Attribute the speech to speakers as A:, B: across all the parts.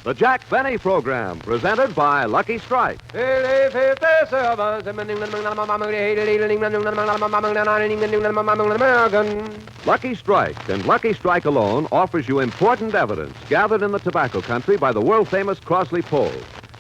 A: The Jack Benny Program, presented by Lucky Strike. Lucky Strike, and Lucky Strike alone, offers you important evidence gathered in the tobacco country by the world-famous Crosley poll.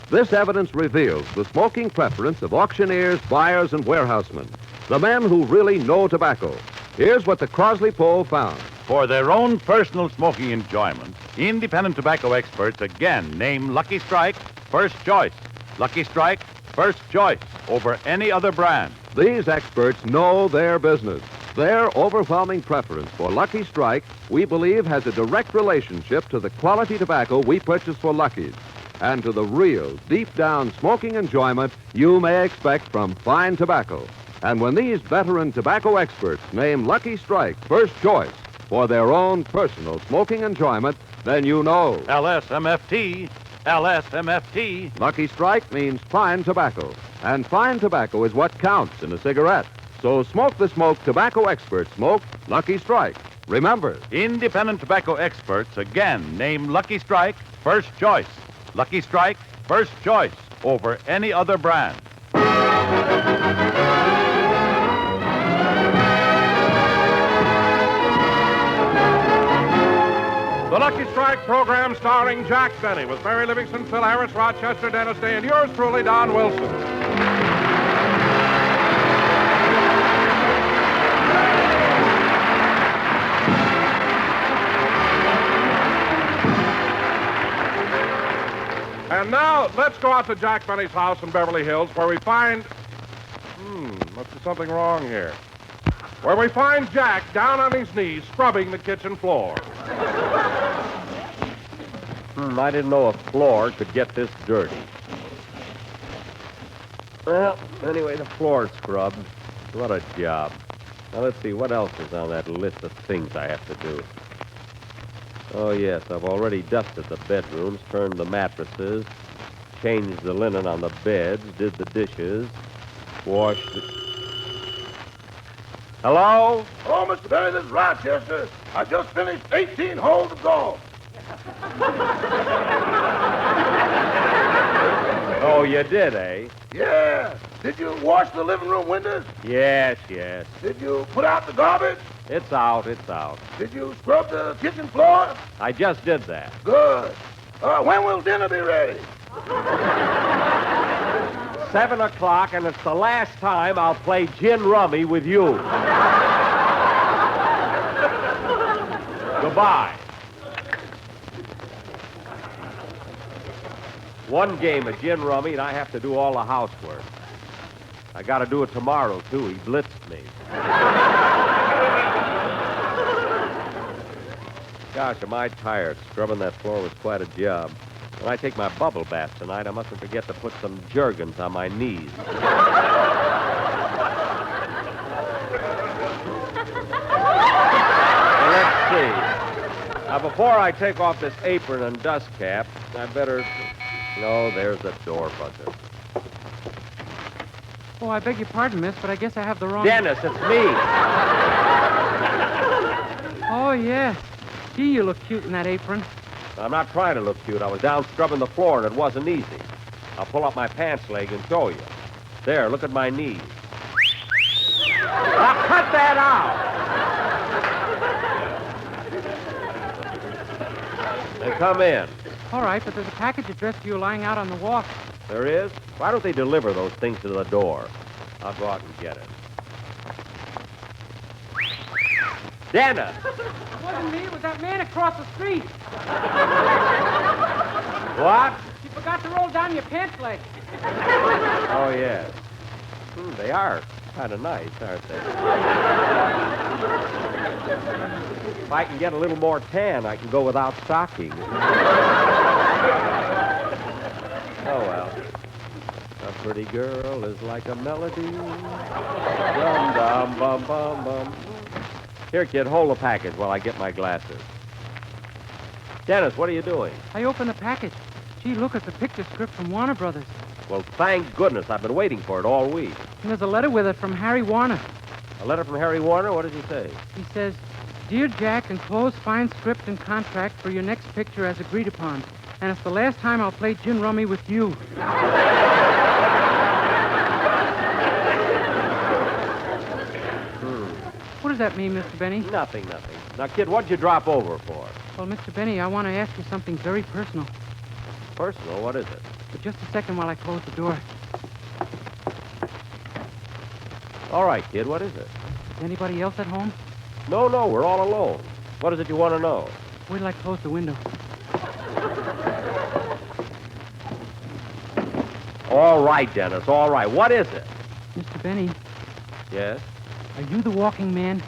A: This evidence reveals the smoking preference of auctioneers, buyers, and warehousemen, the men who really know tobacco. Here's what the Crosley poll found.
B: For their own personal smoking enjoyment, independent tobacco experts again name Lucky Strike first choice. Lucky Strike first choice over any other brand.
A: These experts know their business. Their overwhelming preference for Lucky Strike, we believe, has a direct relationship to the quality tobacco we purchase for Lucky's and to the real, deep-down smoking enjoyment you may expect from fine tobacco. And when these veteran tobacco experts name Lucky Strike first choice for their own personal smoking enjoyment, then you know.
B: LSMFT, LSMFT.
A: Lucky Strike means fine tobacco, and fine tobacco is what counts in a cigarette. So smoke the smoke tobacco experts smoke Lucky Strike. Remember,
B: independent tobacco experts again name Lucky Strike first choice. Lucky Strike first choice over any other brand.
C: The Lucky Strike program starring Jack Benny with Mary Livingston, Phil Harris, Rochester, Dennis Day, and yours truly, Don Wilson. And now, let's go out to Jack Benny's house in Beverly Hills where we find... must be something wrong here. Where we find Jack down on his knees scrubbing the kitchen floor.
D: I didn't know a floor could get this dirty. Well, anyway, the floor's scrubbed. What a job. Now, let's see, what else is on that list of things I have to do? Oh, yes, I've already dusted the bedrooms, turned the mattresses, changed the linen on the beds, did the dishes, washed the... Hello?
E: Oh, Mr. Benny, this is Rochester. I just finished 18 holes of golf.
D: Oh, you did, eh?
E: Yeah. Did you wash the living room windows?
D: Yes, yes.
E: Did you put out the garbage?
D: It's out, it's out.
E: Did you scrub the kitchen floor?
D: I just did that.
E: Good. When will dinner be ready?
D: 7 o'clock, and it's the last time I'll play gin rummy with you. Goodbye. One game of gin rummy, and I have to do all the housework. I got to do it tomorrow, too. He blitzed me. Gosh, am I tired. Scrubbing that floor was quite a job. When I take my bubble bath tonight, I mustn't forget to put some Jergens on my knees. Well, let's see. Now, before I take off this apron and dust cap, I better... No, there's the door buzzer.
F: Oh, I beg your pardon, miss, but I guess I have the wrong...
D: Dennis, it's me.
F: Oh, yes. Gee, you look cute in that apron.
D: I'm not trying to look cute. I was down scrubbing the floor, and it wasn't easy. I'll pull up my pants leg and show you. There, look at my knees. Now, cut that out! Then come in.
F: All right, but there's a package addressed to you lying out on the walk.
D: There is? Why don't they deliver those things to the door? I'll go out and get it. Dennis!
F: It wasn't me. It was that man across the street.
D: What?
F: You forgot to roll down your pants leg.
D: Oh, yes. They are kind of nice, aren't they? If I can get a little more tan, I can go without stockings. Oh, well. A pretty girl is like a melody. Dum, dum, bum, bum, bum. Here, kid, hold the package while I get my glasses. Dennis, what are you doing?
F: I opened the package. Gee, look, it's a picture script from Warner Brothers.
D: Well, thank goodness. I've been waiting for it all week.
F: And there's a letter with it from Harry Warner.
D: A letter from Harry Warner? What does he say?
F: He says, Dear Jack, enclose fine script and contract for your next picture as agreed upon. And it's the last time I'll play gin rummy with you. What does that mean, Mr. Benny?
D: Nothing. Now, kid, what'd you drop over for?
F: Well, Mr. Benny, I want to ask you something very personal.
D: Personal? What is it?
F: But just a second while I close the door.
D: All right, kid, what is it?
F: Is anybody else at home?
D: No, we're all alone. What is it you want to know?
F: Wait till I close the window.
D: All right, Dennis, all right. What is it?
F: Mr. Benny,
D: Yes?
F: are you the walking man?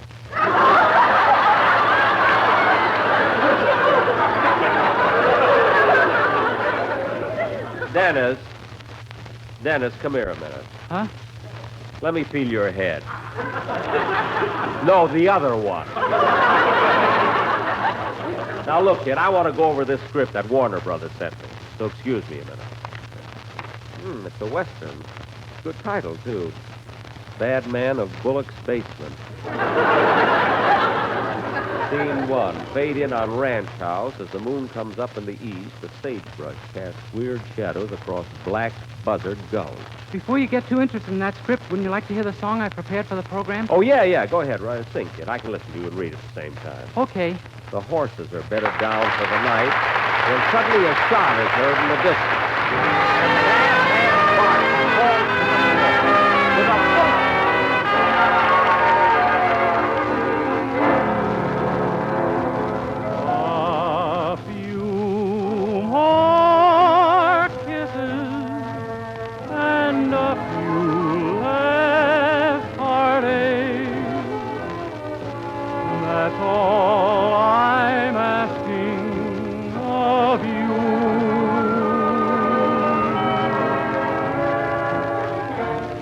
D: Dennis, come here a minute.
F: Huh?
D: Let me feel your head. No, the other one. Now, look, kid, I want to go over this script that Warner Brothers sent me. So excuse me a minute. It's a Western. Good title, too. Bad Man of Bullock's Basement. Scene 1. Fade in on ranch house. As the moon comes up in the east, the sagebrush casts weird shadows across black buzzard gulls.
F: Before you get too interested in that script, wouldn't you like to hear the song I prepared for the program?
D: Oh, yeah. Go ahead, right. Sing, kid. I can listen to you and read at the same time.
F: Okay.
D: The horses are bedded down for the night when suddenly a shot is heard in the distance.
F: A few more kisses and a few less heartache. That's all I'm asking of you.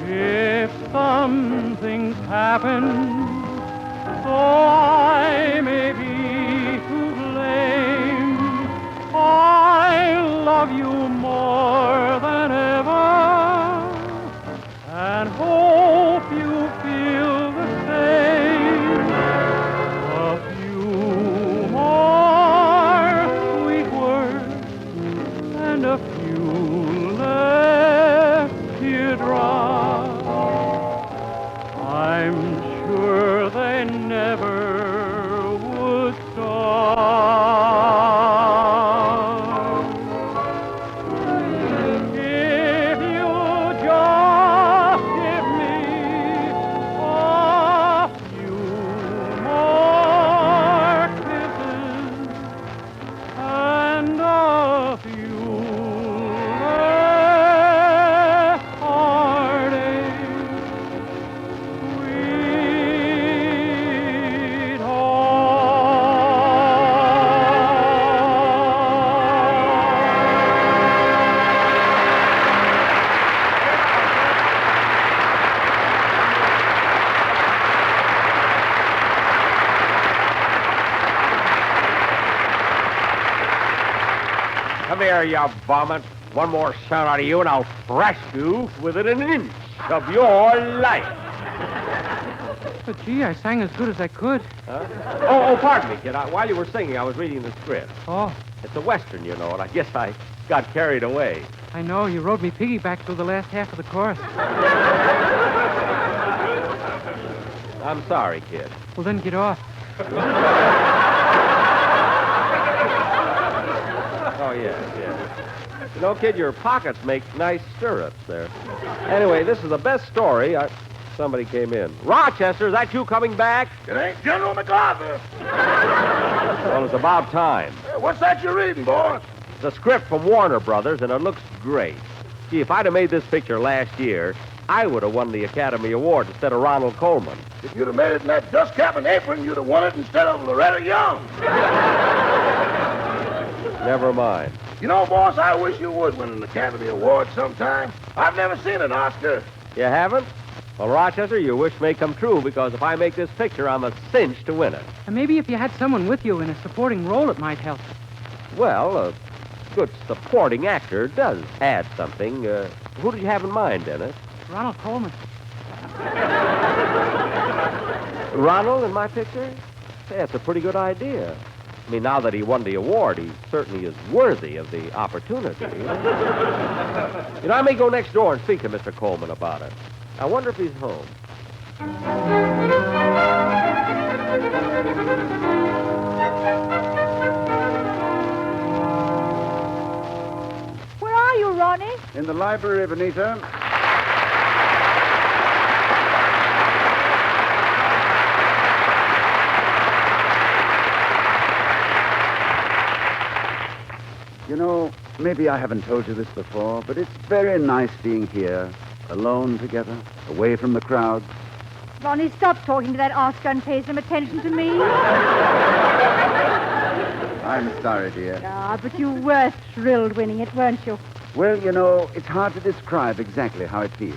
F: If some things happen so I may be to blame, I love you more than ever and hope you feel the same. A few more sweet words and a few less teardrops. I'm sure they never would stop. If you just give me a few more kisses and a few less heartache,
D: Come here, you vomit. One more sound out of you, and I'll thrash you within an inch of your life.
F: But gee, I sang as good as I could.
D: Huh? Oh, pardon me, kid. While you were singing, I was reading the script.
F: Oh,
D: It's a Western, you know, and I guess I got carried away.
F: I know. You rode me piggyback through the last half of the chorus.
D: I'm sorry, kid.
F: Well, then get off.
D: Oh, yes. You know, kid, your pockets make nice stirrups there. Anyway, this is the best story. Somebody came in. Rochester, is that you coming back?
E: It ain't General MacArthur.
D: Well, it's about time.
E: What's that you're reading, boss?
D: It's a script from Warner Brothers, and it looks great. Gee, if I'd have made this picture last year, I would have won the Academy Award instead of Ronald Colman.
E: If you'd have made it in that dust cap and apron, you'd have won it instead of Loretta Young.
D: Never mind.
E: You know, boss, I wish you would win an Academy Award sometime. I've never seen an Oscar.
D: You haven't? Well, Rochester, your wish may come true, because if I make this picture, I'm a cinch to win it.
F: And maybe if you had someone with you in a supporting role, it might help.
D: Well, a good supporting actor does add something. Who did you have in mind, Dennis?
F: Ronald Colman.
D: Ronald in my picture? Hey, that's a pretty good idea. I mean, now that he won the award, he certainly is worthy of the opportunity. I may go next door and speak to Mr. Colman about it. I wonder if he's home.
G: Where are you, Ronnie?
E: In the library, Benita. You know, maybe I haven't told you this before, but it's very nice being here, alone together, away from the crowd.
G: Ronnie, stop talking to that Oscar and pay some attention to me.
E: I'm sorry, dear.
G: Ah, but you were thrilled winning it, weren't you?
E: Well, you know, it's hard to describe exactly how it feels.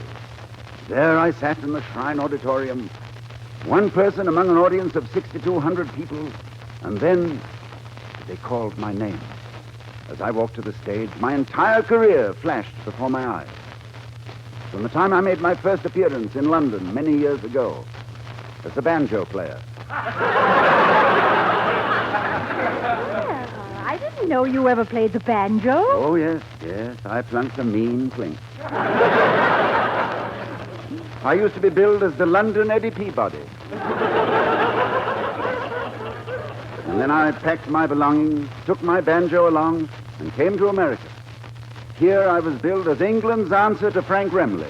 E: There I sat in the Shrine Auditorium, one person among an audience of 6,200 people, and then they called my name. As I walked to the stage, my entire career flashed before my eyes. From the time I made my first appearance in London many years ago, as a banjo player.
G: I didn't know you ever played the banjo.
E: Oh, yes, I plunked a mean clink. I used to be billed as the London Eddie Peabody. And then I packed my belongings, took my banjo along, and came to America. Here I was billed as England's answer to Frank Remley.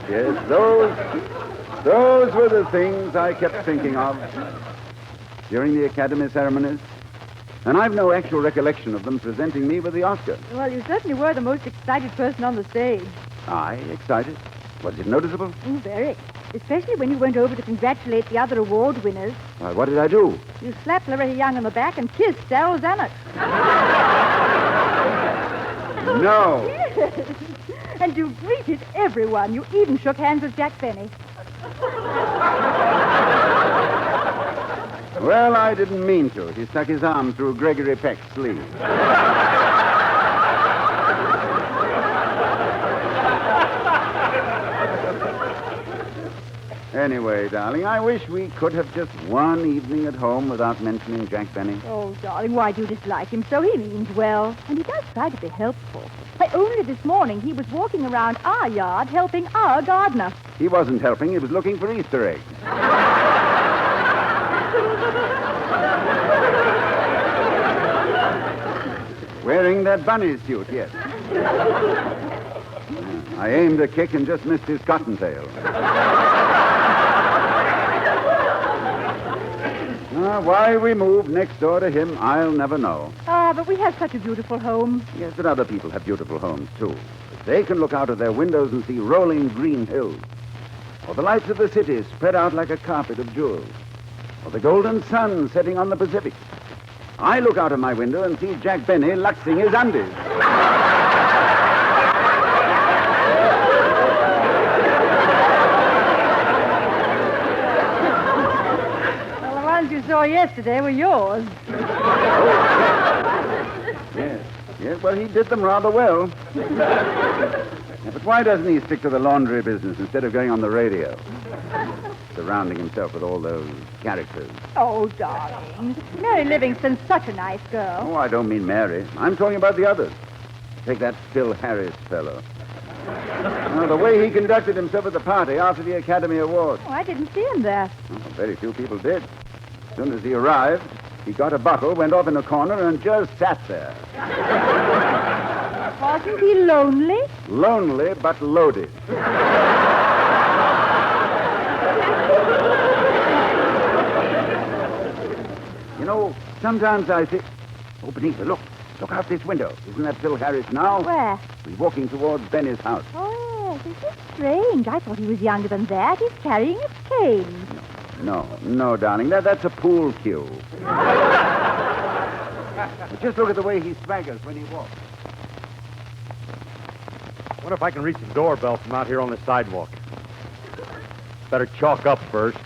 E: Yes, those were the things I kept thinking of during the Academy ceremonies. And I've no actual recollection of them presenting me with the Oscar.
G: Well, you certainly were the most excited person on the stage.
E: Aye, excited. Was it noticeable?
G: Very. Especially when you went over to congratulate the other award winners.
E: Why, what did I do?
G: You slapped Loretta Young on the back and kissed Daryl Zanuck.
E: No.
G: Yes. And you greeted everyone. You even shook hands with Jack Benny.
E: Well, I didn't mean to. He stuck his arm through Gregory Peck's sleeve. Anyway, darling, I wish we could have just one evening at home without mentioning Jack Benny.
G: Oh, darling, why do you dislike him so? He means well. And he does try to be helpful. Why, only this morning he was walking around our yard helping our gardener.
E: He wasn't helping. He was looking for Easter eggs. Wearing that bunny suit, yes. I aimed a kick and just missed his cottontail. Why we moved next door to him, I'll never know.
G: Ah, but we have such a beautiful home.
E: Yes, but other people have beautiful homes, too. They can look out of their windows and see rolling green hills, or the lights of the city spread out like a carpet of jewels, or the golden sun setting on the Pacific. I look out of my window and see Jack Benny luxing his undies.
G: Well, the ones you saw yesterday were yours.
E: Yes, well, he did them rather well. Yeah, but why doesn't he stick to the laundry business instead of going on the radio? Surrounding himself with all those characters.
G: Oh, darling. Mary Livingston's such a nice girl.
E: Oh, I don't mean Mary. I'm talking about the others. Take that Phil Harris fellow. The way he conducted himself at the party after the Academy Award.
G: Oh, I didn't see him there.
E: Well, very few people did. As soon as he arrived, he got a bottle, went off in a corner, and just sat there.
G: Wasn't he lonely?
E: Lonely, but loaded. You know, sometimes I think... Oh, Benita, look. Look out this window. Isn't that Phil Harris now?
G: Where?
E: He's walking towards Benny's house.
G: Oh, this is strange. I thought he was younger than that. He's carrying a cane.
E: No, darling. That's a pool cue. But just look at the way he swaggers when he walks.
D: I wonder if I can reach the doorbell from out here on the sidewalk. Better chalk up first.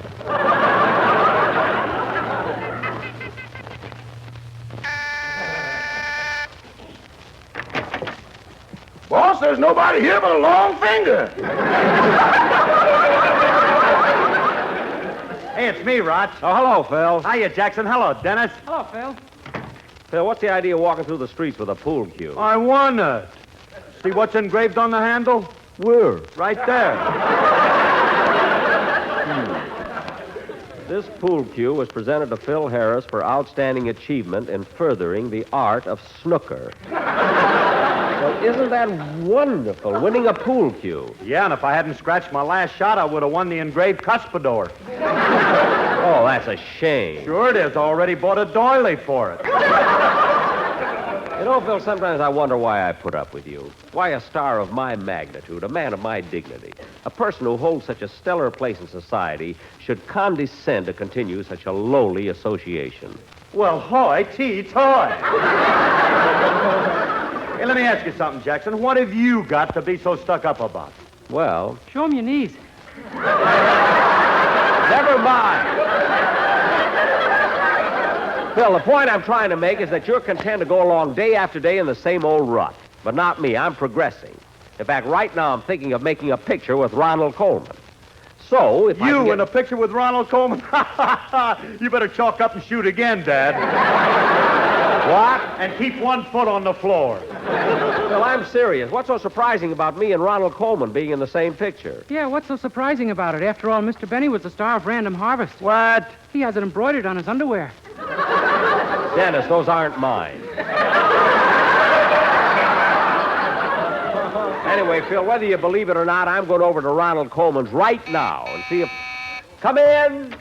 E: Boy,
C: there's nobody here but a long finger.
H: Hey, it's me, Rod.
D: Oh, hello, Phil.
H: Hiya, Jackson. Hello, Dennis.
F: Hello, Phil.
D: Phil, what's the idea of walking through the streets with a pool cue?
H: I wondered. See what's engraved on the handle?
D: Where?
H: Right there.
D: This pool cue was presented to Phil Harris for outstanding achievement in furthering the art of snooker. Well, isn't that wonderful, winning a pool cue?
H: Yeah, and if I hadn't scratched my last shot, I would have won the engraved cuspidor.
D: Oh, that's a shame.
H: Sure it is. I already bought a doily for it.
D: You know, Phil, sometimes I wonder why I put up with you. Why a star of my magnitude, a man of my dignity, a person who holds such a stellar place in society should condescend to continue such a lowly association.
H: Well, hoity-toy. Hey, let me ask you something, Jackson. What have you got to be so stuck up about?
D: Well,
F: Show him your knees.
D: never mind. Phil, the point I'm trying to make is that you're content to go along day after day in the same old rut. But not me. I'm progressing. In fact, right now I'm thinking of making a picture with Ronald Colman. So, if I can
H: You
D: get...
H: in a picture with Ronald Colman? You better chalk up and shoot again, Dad.
D: What?
H: And keep 1 foot on the floor.
D: Phil, I'm serious. What's so surprising about me and Ronald Colman being in the same picture?
F: Yeah, what's so surprising about it? After all, Mr. Benny was the star of Random Harvest.
H: What?
F: He has it embroidered on his underwear.
D: Dennis, those aren't mine. Anyway, Phil, whether you believe it or not, I'm going over to Ronald Colman's right now and see if... Come in.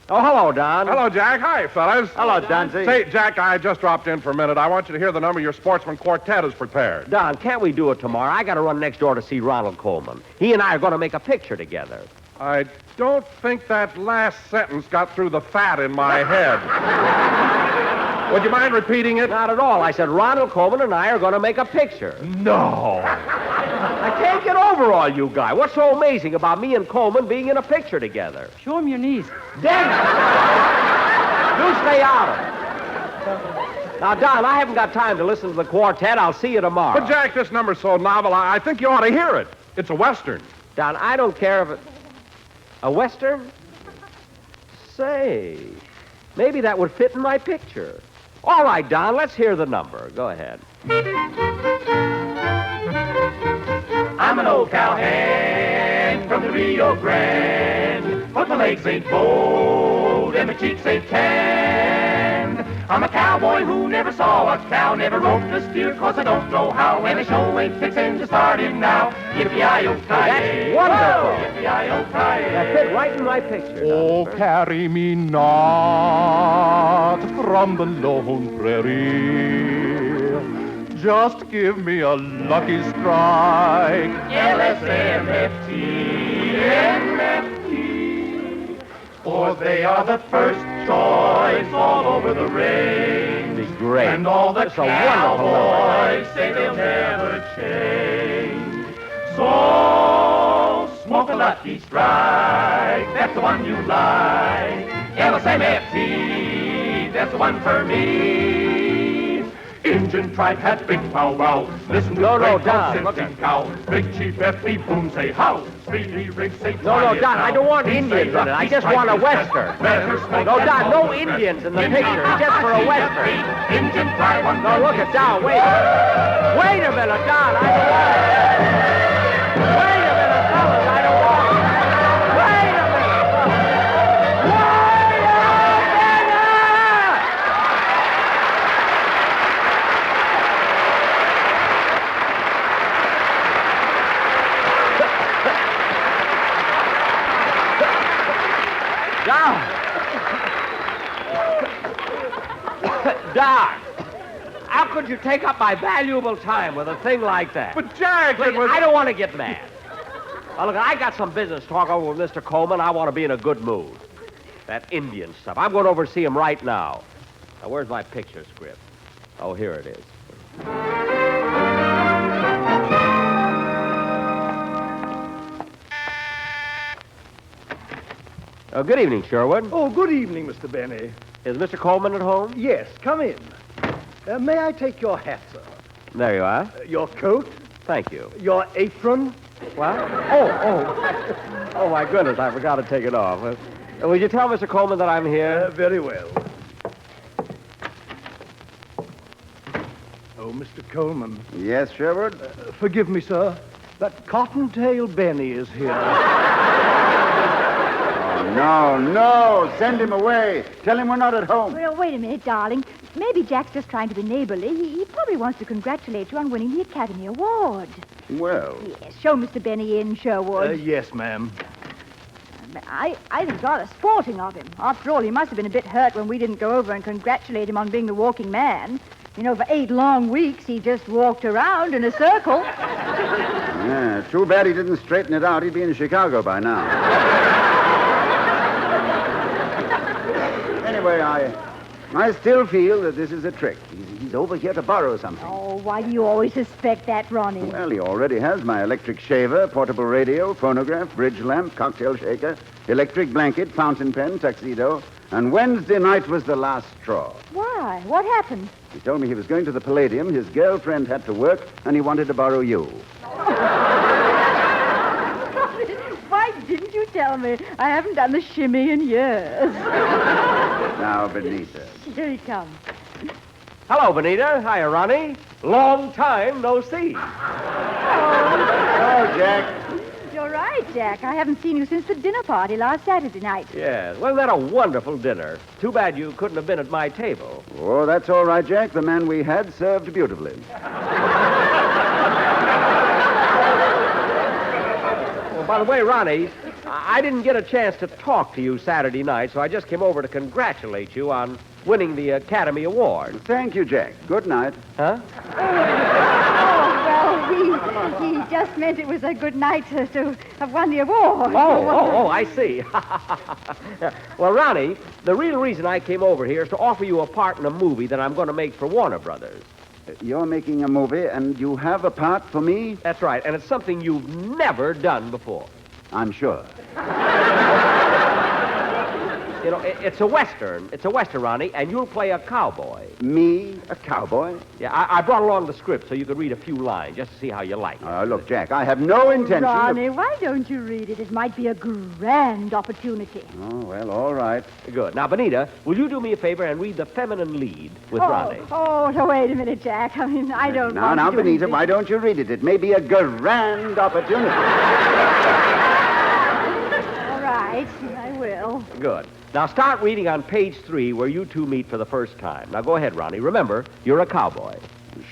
D: Oh, hello, Don.
C: Hello, Jack. Hi, fellas.
H: Hello, Dunsey.
C: Say, Jack, I just dropped in for a minute. I want you to hear the number your Sportsman quartet has prepared.
D: Don, can't we do it tomorrow? I got to run next door to see Ronald Colman. He and I are going to make a picture together.
C: I don't think that last sentence got through the fat in my head. Would you mind repeating it?
D: Not at all. I said Ronald Colman and I are going to make a picture.
H: No.
D: I can't get over all you guys. What's so amazing about me and Colman being in a picture together?
F: Show him your knees.
D: Dennis! You stay out of it. Now, Don, I haven't got time to listen to the quartet. I'll see you tomorrow.
C: But, Jack, this number's so novel, I think you ought to hear it. It's a Western.
D: Don, I don't care if it... A Western? Say, maybe that would fit in my picture. All right, Don, let's hear the number. Go ahead.
I: I'm an old cowhand from the Rio Grande, but my legs ain't bold and my cheeks ain't tanned. I'm a cowboy who never saw a cow, never roped a steer, 'cause I don't know how, and the show ain't fixing to start him now. Yippee-yi-yo-ki-yay.
D: That's wonderful.
I: Yippee-yi-yo-ki-yay.
D: That fit right in my picture.
J: Oh,
D: Don.
J: carry me not from the lone prairie. Just give me a lucky strike.
I: LSMFT, MFT, for they are the first choice all over the range.
D: Be great.
I: And all the
D: That's a wonderful
I: cowboys say they'll never change. So, smoke a lucky strike, that's the one you like. LSMFT, that's the one for me. Injun tribe had big pow wow. Listen to
D: No,
I: great
D: Don,
I: Simpson
D: look
I: cow. Big Chief F.B. Boom say how. Speedy Rig say
D: No,
I: try it
D: Don,
I: now.
D: I don't want
I: He
D: Indians
I: say
D: in it.
I: Lucky
D: I just
I: Strike
D: want a
I: is best.
D: Western.
I: Better smoke
D: No,
I: that
D: Don, no
I: Western.
D: Indians in the
I: Give me
D: picture, just for a Western.
I: Injun tribe on
D: No, look at Don. Wait. Wait a minute, Don. I don't want it. Wait a minute, fellas. I don't want it. Wait a minute, fellas. Wait a minute! Don! Don! How could you take up my valuable time with a thing like that?
C: But, Jack, it was...
D: I don't want to get mad. Now, look, I got some business to talk over with Mr. Colman. I want to be in a good mood. That Indian stuff. I'm going over to see him right now. Now, where's my picture script? Oh, here it is. Good evening, Sherwood.
K: Oh, good evening, Mr. Benny.
D: Is Mr. Colman at home?
K: Yes, come in. May I take your hat, sir?
D: There you are.
K: Your coat?
D: Thank you.
H: Your apron?
D: What? Oh, my goodness, I forgot to take it off. Will you tell Mr. Colman that I'm here?
H: Very well. Oh, Mr. Colman.
E: Yes, Sherwood?
H: Forgive me, sir. That cottontail Benny is here.
E: Oh, no. Send him away. Tell him we're not at home.
G: Well, wait a minute, darling. Maybe Jack's just trying to be neighborly. He probably wants to congratulate you on winning the Academy Award.
E: Well,
G: Yes, show Mr. Benny in, Sherwood.
H: Yes, ma'am.
G: I think it's rather sporting of him. After all, he must have been a bit hurt when we didn't go over and congratulate him on being the walking man. You know, for 8 long weeks, he just walked around in a circle.
E: yeah, too bad he didn't straighten it out. He'd be in Chicago by now. Anyway, I still feel that this is a trick. He's over here to borrow something.
G: Oh, why do you always suspect that, Ronnie?
E: Well, he already has my electric shaver, portable radio, phonograph, bridge lamp, cocktail shaker, electric blanket, fountain pen, tuxedo, and Wednesday night was the last straw.
G: Why? What happened?
E: He told me he was going to the Palladium, his girlfriend had to work, and he wanted to borrow you.
G: Why didn't you tell me? I haven't done the shimmy in years.
E: Now, Benita.
G: Here he comes.
D: Hello, Benita. Hiya, Ronnie. Long time no see.
E: Oh, Jack.
G: You're right, Jack. I haven't seen you since the dinner party last Saturday night.
D: Yes. Wasn't that a wonderful dinner? Too bad you couldn't have been at my table.
E: Oh, that's all right, Jack. The man we had served beautifully.
D: Well, by the way, Ronnie, I didn't get a chance to talk to you Saturday night, so I just came over to congratulate you on winning the Academy Award.
E: Thank you, Jack. Good night.
D: Huh?
G: Well, he just meant it was a good night to have won the award.
D: Oh, I see. Well, Ronnie, the real reason I came over here is to offer you a part in a movie that I'm going to make for Warner Brothers.
E: You're making a movie, and you have a part for me?
D: That's right, and it's something you've never done before.
E: I'm sure.
D: You know, it's a Western. It's a Western, Ronnie, and you'll play a cowboy.
E: Me, a cowboy?
D: Yeah, I brought along the script so you could read a few lines just to see how you like it.
E: Look, Jack, I have no intention
G: Ronnie, why don't you read it? It might be a grand opportunity.
E: Oh, well, all right.
D: Good. Now, Benita, will you do me a favor and read the feminine lead with Ronnie?
G: Oh, no, wait a minute, Jack. I mean, I don't want
E: Now,
G: to do
E: Benita,
G: anything.
E: why don't you read it? It may be a grand opportunity.
G: All right, I will.
D: Good. Now, start reading on page 3 where you two meet for the first time. Now, go ahead, Ronnie. Remember, you're a cowboy.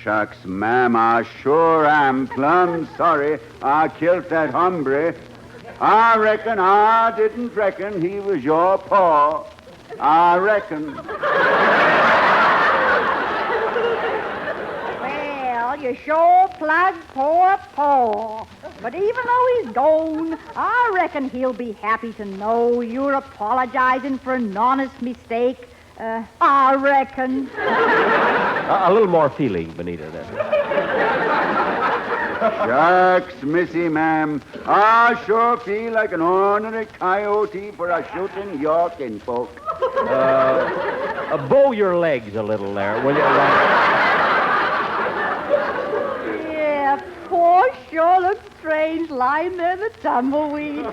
E: Shucks, ma'am, I sure am plumb sorry I killed that hombre. I reckon I didn't reckon he was your paw. I reckon.
G: Well, you sure plugged poor Paul. But even though he's gone, I reckon he'll be happy to know you're apologizing for an honest mistake. I reckon.
D: A little more feeling, Benita, there.
E: Shucks, missy, ma'am. I sure feel like an ornery coyote for a shooting your kinfolk.
D: Bow your legs a little there, will you, Ronnie?
G: Yeah, Paul sure looks strange lying there in the tumbleweed.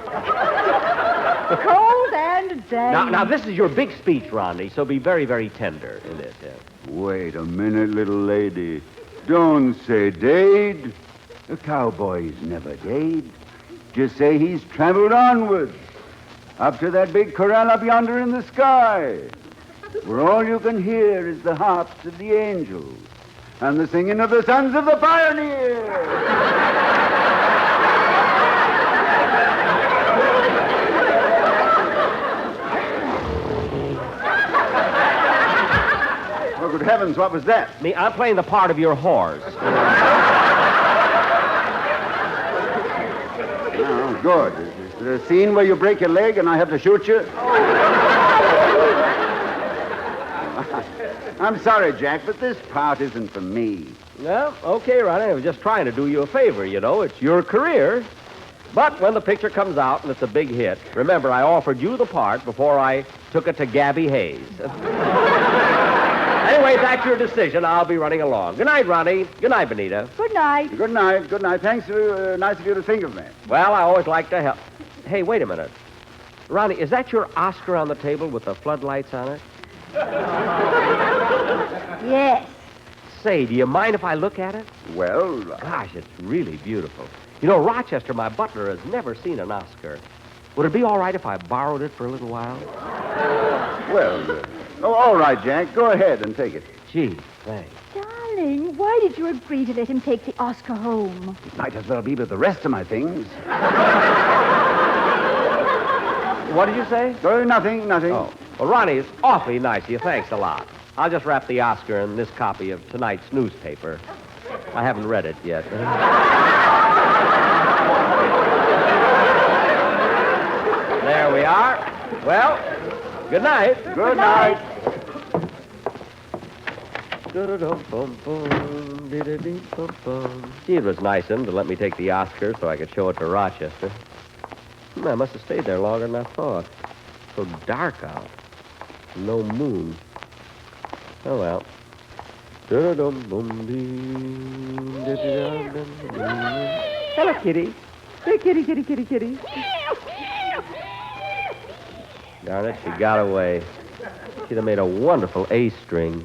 G: Cold and damp.
D: Now, this is your big speech, Ronnie, so be very, very tender in this. Yeah.
E: Wait a minute, little lady. Don't say dayed. The cowboy's never dayed. Just say he's traveled onward, up to that big corral up yonder in the sky, where all you can hear is the harps of the angels and the singing of the sons of the pioneers. Oh, good heavens, what was that?
D: Me, I'm playing the part of your horse.
E: Oh, good. Is there a scene where you break your leg and I have to shoot you? I'm sorry, Jack, but this part isn't for me.
D: Well, okay, Ronnie, I was just trying to do you a favor, you know. It's your career. But when the picture comes out and it's a big hit, remember, I offered you the part before I took it to Gabby Hayes. Anyway, Anyway, if that's your decision, I'll be running along. Good night, Ronnie. Good night, Benita.
G: Good night.
E: Good night. Good night. Thanks. Nice of you to think of me.
D: Well, I always like to help. Hey, wait a minute. Ronnie, is that your Oscar on the table with the floodlights on it?
G: Yes.
D: Say, do you mind if I look at it?
E: Well,
D: Gosh, it's really beautiful. You know, Rochester, my butler, has never seen an Oscar. Would it be all right if I borrowed it for a little while?
E: all right, Jack. Go ahead and take it.
D: Gee, thanks.
G: Darling, why did you agree to let him take the Oscar home?
E: It might as well be with the rest of my things.
D: What did you say?
E: Nothing.
D: Oh. Well, Ronnie, it's awfully nice of you. Thanks a lot. I'll just wrap the Oscar in this copy of tonight's newspaper. I haven't read it yet. There we are. Well, good night.
E: Good night.
D: Gee, it was nice of him to let me take the Oscar so I could show it to Rochester. I must have stayed there longer than I thought. So dark out. No moon. Oh, well. Hello, kitty. Hey, kitty. Darn it, she got away. She'd have made a wonderful A string.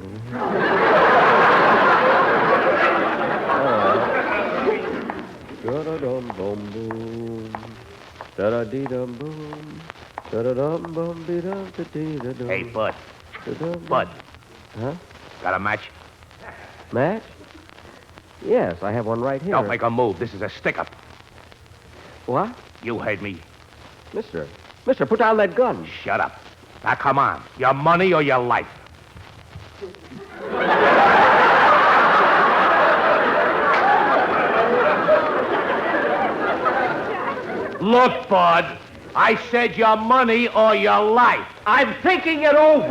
K: Hey, Bud. Bud.
D: Huh?
K: Got a match?
D: Match? Yes, I have one right here.
K: Don't make a move. This is a stick-up.
D: What?
K: You heard me.
D: Mister, put down that gun.
K: Shut up. Now, come on. Your money or your life? Look, Bud. I said your money or your life.
D: I'm thinking it over.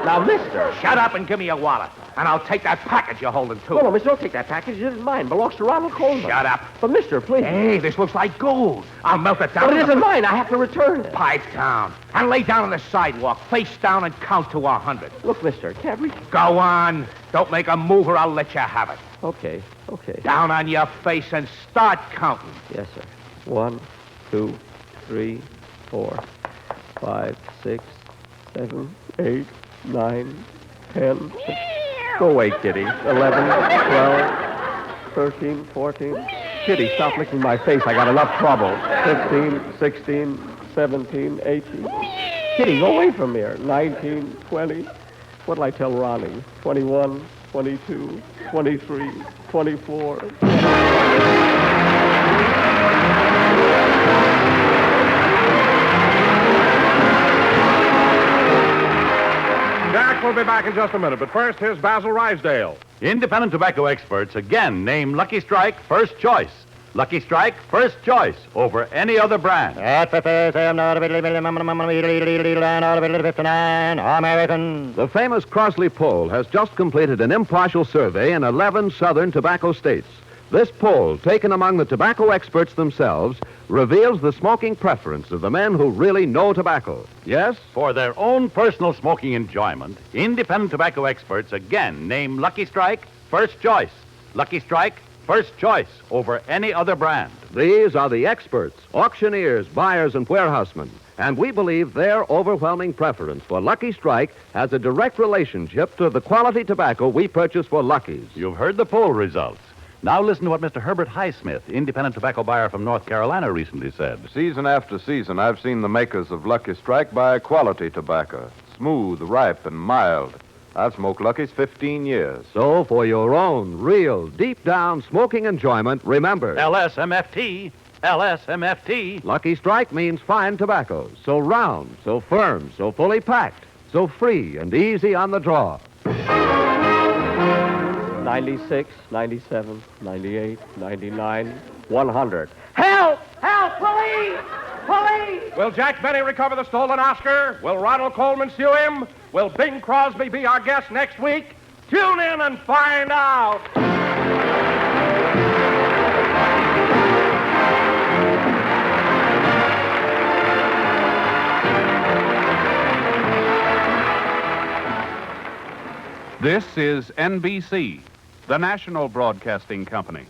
D: Now, mister.
K: Shut up and give me your wallet, and I'll take that package you're holding, too.
D: No, mister, don't take that package. It isn't mine. It belongs to Ronald Colman.
K: Shut up.
D: But, mister, please.
K: Hey, this looks like gold. I'll melt it down.
D: But it isn't mine. I have to return it.
K: Pipe down. And lay down on the sidewalk, face down, and count to 100.
D: Look, mister, can't reach.
K: Go on. Don't make a move or I'll let you have it.
D: Okay.
K: Down on your face and start counting.
D: Yes, sir. 1, 2, 3, 4, 5, 6, 7, 8, 9, 10. Go away, kitty. 11, 12, 13, 14. Kitty, stop licking my face. I got enough trouble. 15, 16, 17, 18. Kitty, go away from here. 19, 20. What'll I tell Ronnie? 21, 22, 23, 24.
C: Jack will be back in just a minute, but first, here's Basil Rysdale.
B: Independent tobacco experts again name Lucky Strike first choice. Lucky Strike first choice over any other brand.
A: The famous Crosley poll has just completed an impartial survey in 11 southern tobacco states. This poll, taken among the tobacco experts themselves, reveals the smoking preference of the men who really know tobacco. Yes?
B: For their own personal smoking enjoyment, independent tobacco experts again name Lucky Strike first choice. Lucky Strike first choice over any other brand.
A: These are the experts, auctioneers, buyers, and warehousemen. And we believe their overwhelming preference for Lucky Strike has a direct relationship to the quality tobacco we purchase for Lucky's.
B: You've heard the poll results. Now listen to what Mr. Herbert Highsmith, independent tobacco buyer from North Carolina, recently said.
L: Season after season, I've seen the makers of Lucky Strike buy quality tobacco. Smooth, ripe, and mild. I've smoked Lucky's 15 years.
A: So for your own, real, deep-down smoking enjoyment, remember...
B: LSMFT. LSMFT.
A: Lucky Strike means fine tobacco. So round, so firm, so fully packed, so free and easy on the draw.
D: 96, 97, 98, 99, 100.
G: Help! Help! Police! Police!
C: Will Jack Benny recover the stolen Oscar? Will Ronald Colman sue him? Will Bing Crosby be our guest next week? Tune in and find out.
M: This is NBC, the national broadcasting company.